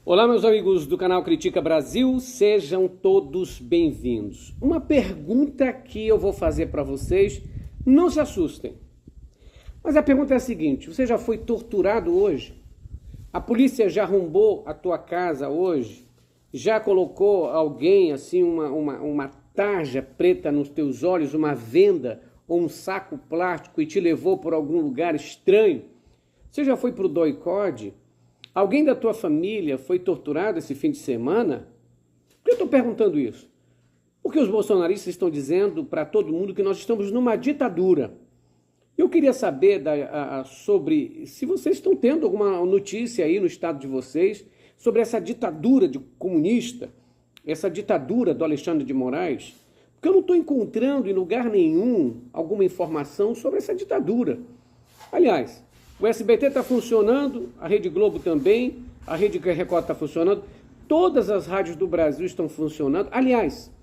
Olá, meus amigos do canal Critica Brasil, sejam todos bem-vindos. Uma pergunta que eu vou fazer para vocês, não se assustem. Mas a pergunta é a seguinte: você já foi torturado hoje? A polícia já arrombou a tua casa hoje? Já colocou alguém assim, uma tarja preta nos teus olhos, uma venda ou um saco plástico e te levou por algum lugar estranho? Você já foi para o doicode? Alguém da tua família foi torturado esse fim de semana? Por que eu estou perguntando isso? Porque os bolsonaristas estão dizendo para todo mundo que nós estamos numa ditadura. Eu queria saber sobre se vocês estão tendo alguma notícia aí no estado de vocês sobre essa ditadura comunista, essa ditadura do Alexandre de Moraes, porque eu não estou encontrando em lugar nenhum alguma informação sobre essa ditadura. Aliás, o SBT está funcionando, a Rede Globo também, a Rede Record está funcionando, todas as rádios do Brasil estão funcionando. Aliás,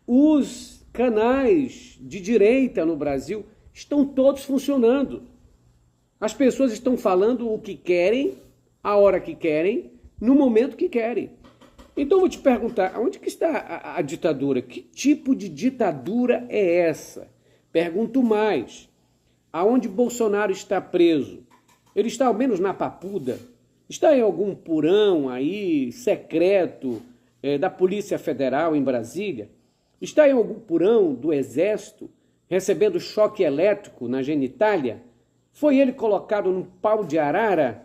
os canais de direita no Brasil estão todos funcionando. As pessoas estão falando o que querem, a hora que querem, no momento que querem. Então eu vou te perguntar, onde que está a ditadura? Que tipo de ditadura é essa? Pergunto mais. Aonde Bolsonaro está preso? Ele está ao menos na Papuda? Está em algum porão aí secreto da Polícia Federal em Brasília? Está em algum porão do Exército recebendo choque elétrico na genitália? Foi ele colocado num pau de arara?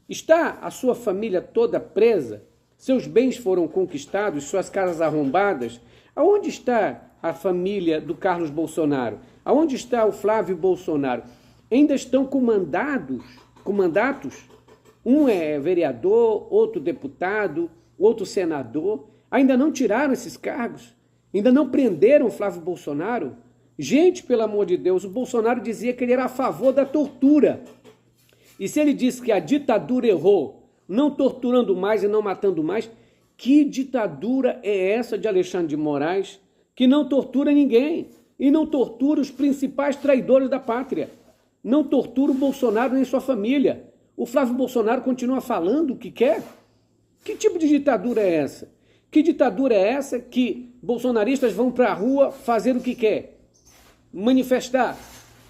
Está a sua família toda presa? Seus bens foram conquistados, suas casas arrombadas? Aonde está a família do Carlos Bolsonaro? Aonde está o Flávio Bolsonaro? Ainda estão com mandatos? Um é vereador, outro deputado, outro senador. Ainda não tiraram esses cargos? Ainda não prenderam o Flávio Bolsonaro? Gente, pelo amor de Deus, o Bolsonaro dizia que ele era a favor da tortura. E se ele disse que a ditadura errou, não torturando mais e não matando mais, que ditadura é essa de Alexandre de Moraes que não tortura ninguém? E não tortura os principais traidores da pátria. Não tortura o Bolsonaro nem sua família. O Flávio Bolsonaro continua falando o que quer. Que tipo de ditadura é essa? Que ditadura é essa que bolsonaristas vão para a rua fazer o que quer? Manifestar.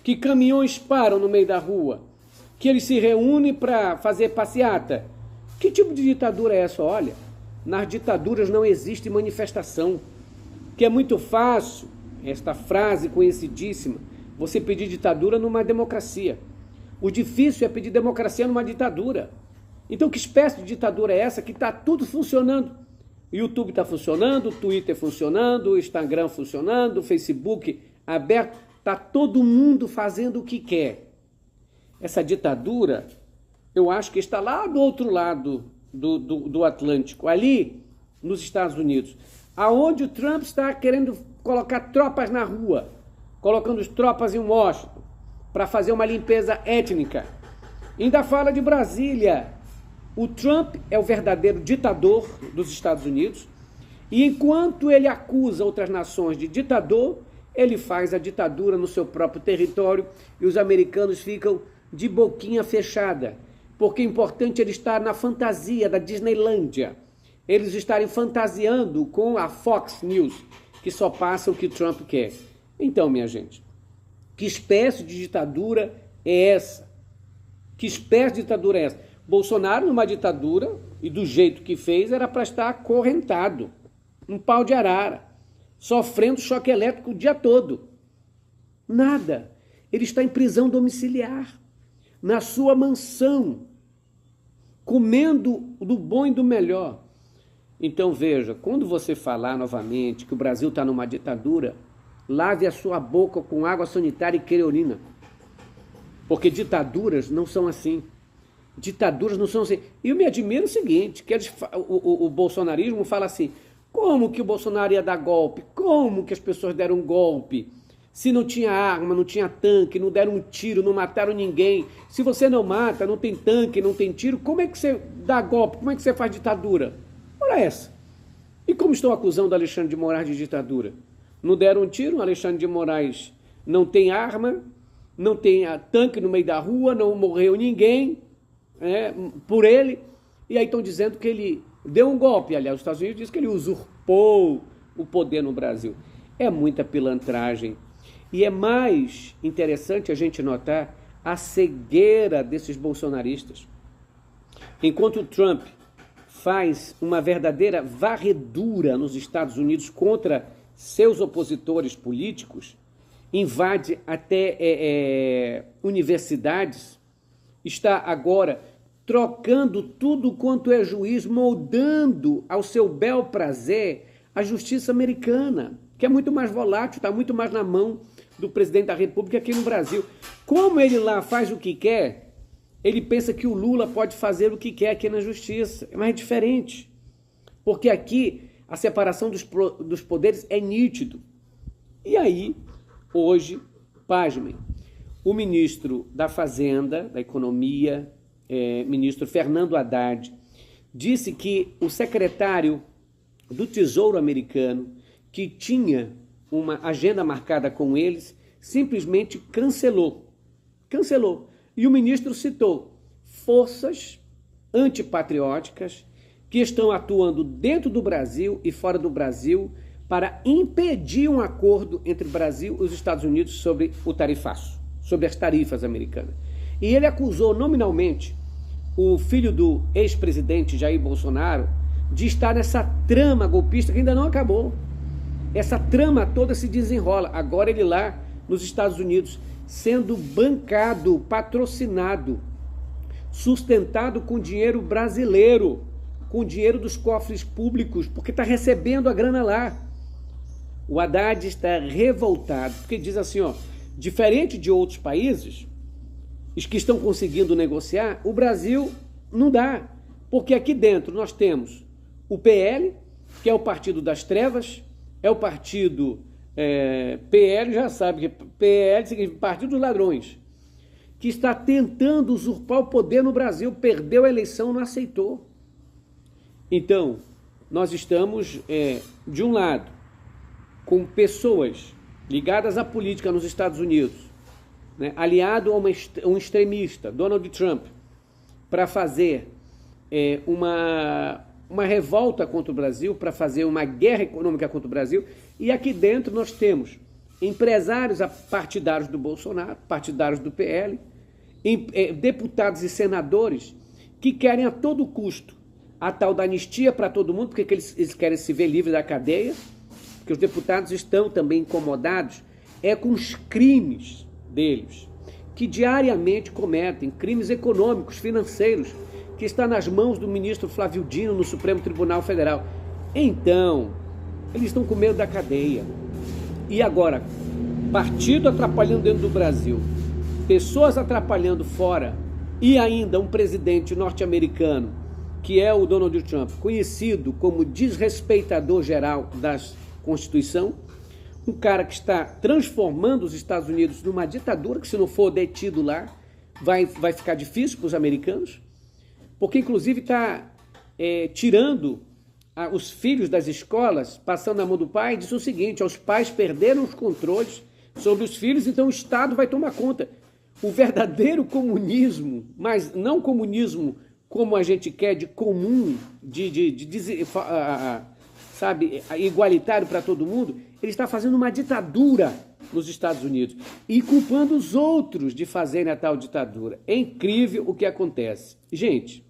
Que caminhões param no meio da rua. Que eles se reúnem para fazer passeata. Que tipo de ditadura é essa? Olha, nas ditaduras não existe manifestação. Que é muito fácil, esta frase conhecidíssima, você pedir ditadura numa democracia. O difícil é pedir democracia numa ditadura. Então que espécie de ditadura é essa que está tudo funcionando? O YouTube está funcionando, o Twitter funcionando, o Instagram funcionando, o Facebook aberto, está todo mundo fazendo o que quer. Essa ditadura, eu acho que está lá do outro lado do Atlântico, ali nos Estados Unidos, aonde o Trump está querendo colocar tropas na rua, colocando tropas em Washington para fazer uma limpeza étnica. Ainda fala de Brasília. O Trump é o verdadeiro ditador dos Estados Unidos e enquanto ele acusa outras nações de ditador, ele faz a ditadura no seu próprio território e os americanos ficam de boquinha fechada, porque é importante ele estar na fantasia da Disneylândia, eles estarem fantasiando com a Fox News, que só passa o que Trump quer. Então, minha gente, que espécie de ditadura é essa? Que espécie de ditadura é essa? Bolsonaro, numa ditadura, e do jeito que fez, era para estar acorrentado, um pau de arara, sofrendo choque elétrico o dia todo. Nada. Ele está em prisão domiciliar, na sua mansão, comendo do bom e do melhor. Então veja, quando você falar novamente que o Brasil está numa ditadura, lave a sua boca com água sanitária e creolina. Porque ditaduras não são assim. Ditaduras não são assim. E eu me admiro o seguinte, que o bolsonarismo fala assim, como que o Bolsonaro ia dar golpe? Como que as pessoas deram golpe? Se não tinha arma, não tinha tanque, não deram um tiro, não mataram ninguém. Se você não mata, não tem tanque, não tem tiro, como é que você dá golpe? Como é que você faz ditadura? Ora essa. E como estão acusando Alexandre de Moraes de ditadura? Não deram um tiro, Alexandre de Moraes não tem arma, não tem tanque no meio da rua, não morreu ninguém por ele. E aí estão dizendo que ele deu um golpe. Aliás, os Estados Unidos dizem que ele usurpou o poder no Brasil. É muita pilantragem. E é mais interessante a gente notar a cegueira desses bolsonaristas. Enquanto o Trump faz uma verdadeira varredura nos Estados Unidos contra seus opositores políticos, invade até universidades, está agora trocando tudo quanto é juiz, moldando ao seu bel prazer a justiça americana, que é muito mais volátil, está muito mais na mão do presidente da República aqui no Brasil. Como ele lá faz o que quer, ele pensa que o Lula pode fazer o que quer aqui na justiça. É mais diferente, porque aqui a separação dos poderes é nítido. E aí, hoje, pasmem, o ministro da Fazenda, da Economia, ministro Fernando Haddad, disse que o secretário do Tesouro americano, que tinha uma agenda marcada com eles, simplesmente cancelou. E o ministro citou forças antipatrióticas que estão atuando dentro do Brasil e fora do Brasil para impedir um acordo entre o Brasil e os Estados Unidos sobre o tarifaço, sobre as tarifas americanas. E ele acusou nominalmente o filho do ex-presidente Jair Bolsonaro de estar nessa trama golpista que ainda não acabou. Essa trama toda se desenrola. Agora ele lá nos Estados Unidos, sendo bancado, patrocinado, sustentado com dinheiro brasileiro, com dinheiro dos cofres públicos, porque está recebendo a grana lá. O Haddad está revoltado, porque diz assim, ó, diferente de outros países, os que estão conseguindo negociar, o Brasil não dá, porque aqui dentro nós temos o PL, que é o Partido das Trevas, é o partido PL, já sabe que PL significa Partido dos Ladrões, que está tentando usurpar o poder no Brasil, perdeu a eleição, não aceitou. Então, nós estamos, de um lado, com pessoas ligadas à política nos Estados Unidos, né, aliado a um extremista, Donald Trump, para fazer uma revolta contra o Brasil, para fazer uma guerra econômica contra o Brasil, e aqui dentro nós temos empresários partidários do Bolsonaro, partidários do PL, deputados e senadores que querem a todo custo a tal da anistia para todo mundo, porque eles querem se ver livres da cadeia, porque os deputados estão também incomodados com os crimes deles, que diariamente cometem crimes econômicos, financeiros, que está nas mãos do ministro Flávio Dino no Supremo Tribunal Federal. Então, eles estão com medo da cadeia. E agora, partido atrapalhando dentro do Brasil, pessoas atrapalhando fora, e ainda um presidente norte-americano, que é o Donald Trump, conhecido como desrespeitador geral da Constituição, um cara que está transformando os Estados Unidos numa ditadura, que se não for detido lá, vai ficar difícil para os americanos, porque inclusive está tirando os filhos das escolas, passando na mão do pai, diz o seguinte, os pais perderam os controles sobre os filhos, então o Estado vai tomar conta. O verdadeiro comunismo, mas não comunismo como a gente quer, de comum, sabe, igualitário para todo mundo, ele está fazendo uma ditadura nos Estados Unidos e culpando os outros de fazerem a tal ditadura. É incrível o que acontece. Gente,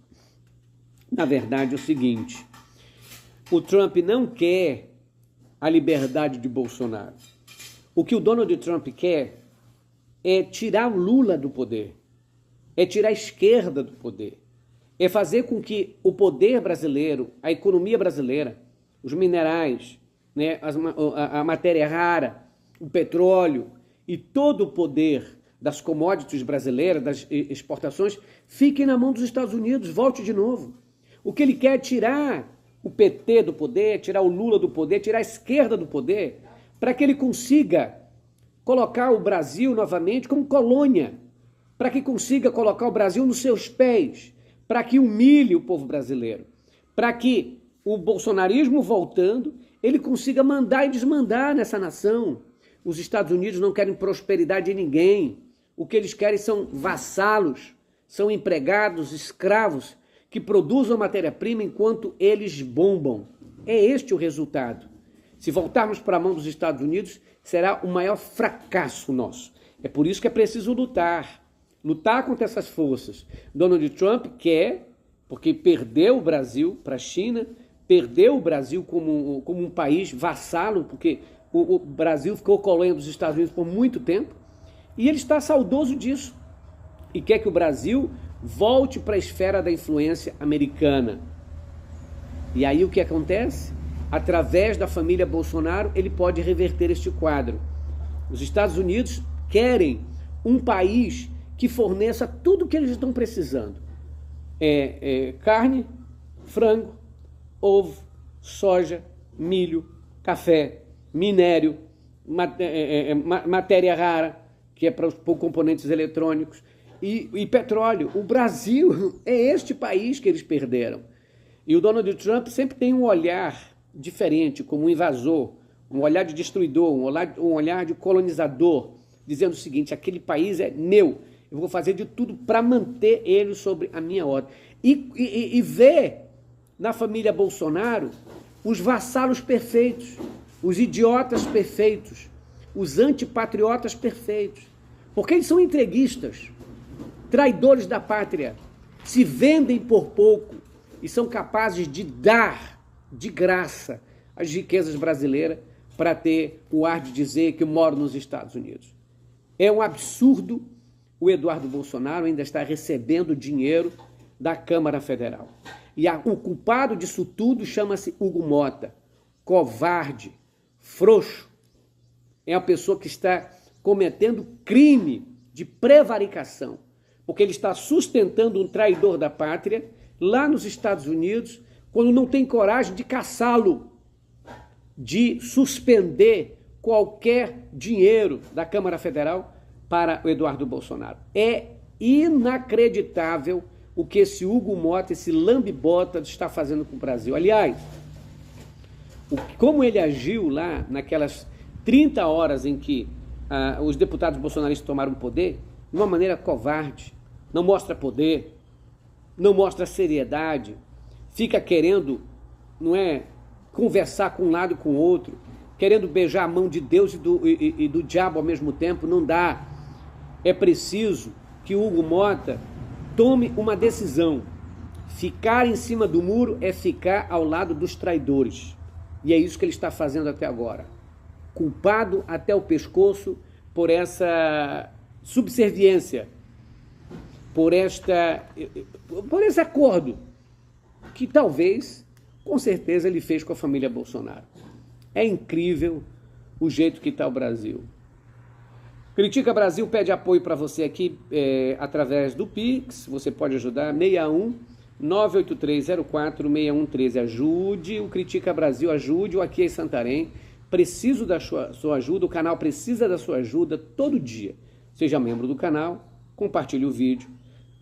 na verdade é o seguinte, o Trump não quer a liberdade de Bolsonaro. O que o Donald Trump quer é tirar o Lula do poder, é tirar a esquerda do poder, é fazer com que o poder brasileiro, a economia brasileira, os minerais, né, a matéria rara, o petróleo e todo o poder das commodities brasileiras, das exportações, fiquem na mão dos Estados Unidos, volte de novo. O que ele quer é tirar o PT do poder, tirar o Lula do poder, tirar a esquerda do poder, para que ele consiga colocar o Brasil novamente como colônia, para que consiga colocar o Brasil nos seus pés, para que humilhe o povo brasileiro, para que o bolsonarismo voltando, ele consiga mandar e desmandar nessa nação. Os Estados Unidos não querem prosperidade de ninguém, o que eles querem são vassalos, são empregados, escravos, que produzam matéria-prima enquanto eles bombam. É este o resultado. Se voltarmos para a mão dos Estados Unidos, será o maior fracasso nosso. É por isso que é preciso lutar contra essas forças. Donald Trump quer, porque perdeu o Brasil para a China, perdeu o Brasil como um país vassalo, porque o Brasil ficou colônia dos Estados Unidos por muito tempo, e ele está saudoso disso, e quer que o Brasil volte para a esfera da influência americana. E aí o que acontece? Através da família Bolsonaro, ele pode reverter este quadro. Os Estados Unidos querem um país que forneça tudo o que eles estão precisando. Carne, frango, ovo, soja, milho, café, minério, matéria rara, que é para os componentes eletrônicos, e petróleo. O Brasil é este país que eles perderam. E o Donald Trump sempre tem um olhar diferente, como um invasor, um olhar de destruidor, um olhar de colonizador, dizendo o seguinte: aquele país é meu, eu vou fazer de tudo para manter ele sobre a minha ordem. E vê na família Bolsonaro os vassalos perfeitos, os idiotas perfeitos, os antipatriotas perfeitos, porque eles são entreguistas, traidores da pátria, se vendem por pouco e são capazes de dar de graça as riquezas brasileiras para ter o ar de dizer que moro nos Estados Unidos. É um absurdo o Eduardo Bolsonaro ainda estar recebendo dinheiro da Câmara Federal. E o culpado disso tudo chama-se Hugo Mota, covarde, frouxo. É uma pessoa que está cometendo crime de prevaricação, porque ele está sustentando um traidor da pátria lá nos Estados Unidos, quando não tem coragem de caçá-lo, de suspender qualquer dinheiro da Câmara Federal para o Eduardo Bolsonaro. É inacreditável o que esse Hugo Mota, esse lambibota está fazendo com o Brasil. Aliás, como ele agiu lá naquelas 30 horas em que os deputados bolsonaristas tomaram poder, de uma maneira covarde, não mostra poder, não mostra seriedade, fica querendo, conversar com um lado e com o outro, querendo beijar a mão de Deus e do diabo ao mesmo tempo. Não dá. É preciso que o Hugo Mota tome uma decisão. Ficar em cima do muro é ficar ao lado dos traidores. E é isso que ele está fazendo até agora. Culpado até o pescoço por essa subserviência, por esse acordo que talvez, com certeza, ele fez com a família Bolsonaro. É incrível o jeito que está o Brasil. Critica Brasil pede apoio para você aqui através do Pix. Você pode ajudar, 61 98304 6113. Ajude o Critica Brasil, ajude o Aqui em Santarém. Preciso da sua ajuda, o canal precisa da sua ajuda todo dia. Seja membro do canal, compartilhe o vídeo.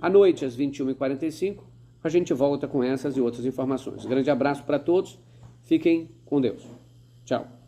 À noite, às 21h45, a gente volta com essas e outras informações. Grande abraço para todos, fiquem com Deus. Tchau.